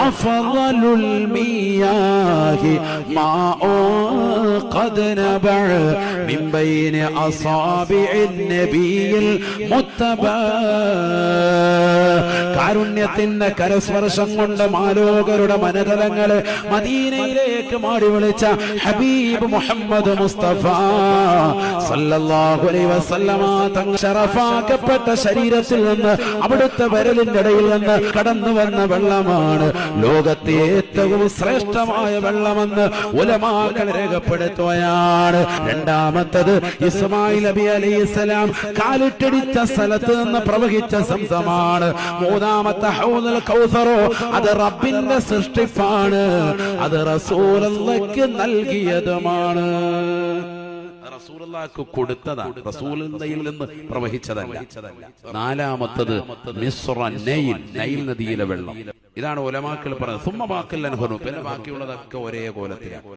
അഫ്ളലുൽ മിയാഹി മാഉൻ ഖദ് നബഅ മിൻ ബൈനി അസാബിഇൻ നബിയിൽ മുത്തബഅ. കാരുണ്യത്തിന്റെ കരസ്പർശം കൊണ്ട് മാലോകരുടെ മനതലങ്ങളെ മദീനയിലേക്ക് മാടി വിളിച്ച ഹബീബ് മുഹമ്മദ് മുസ്തഫ സല്ലല്ലാഹു അലൈഹി വസല്ലമ തങ്ങൾ ശറഫാക്കപ്പെട്ട ശരീരത്തിൽ നിന്ന് അവിടുത്തെ വിരലിന്റെ ഇടയിൽ നിന്ന് കടന്നു വന്ന വെള്ളമാണ് ലോകത്തെ ഏറ്റവും ശ്രേഷ്ഠമായ വെള്ളമെന്ന് ഉലമാക്കൾ രേഖപ്പെടുത്തുകയാണ്. രണ്ടാമത്തത് ഇസ്മായിൽ നബി അലൈഹിസ്സലാം കാലിട്ടടിച്ച സ്ഥലത്ത് നിന്ന് പ്രവഹിച്ച സംസമാണ്. മൂന്നാമത്തെ ഹൗദുൽ കൗസറോ അത് റബ്ബിന്റെ സൃഷ്ടിപ്പാണ്, അത് റസൂലുള്ളാഹിക്ക് നൽകിയതുമാണ്. റസൂലുള്ളാഹിക്ക് കൊടുത്തതാണ്, റസൂലുള്ളാഹിയിൽ നിന്ന് പ്രവഹിച്ചതല്ല. നാലാമത്തത് മിസ്റൻ നൈൽ, നൈൽ നദിയിലെ വെള്ളം. ഇതാണ് ഉലമാക്കൾ പറഞ്ഞത്. സുമ്മ ബാക്കിൽ അൻഹറു, പിന്നെ ബാക്കിയുള്ളതൊക്കെ ഒരേ കോലത്തിലാണ്.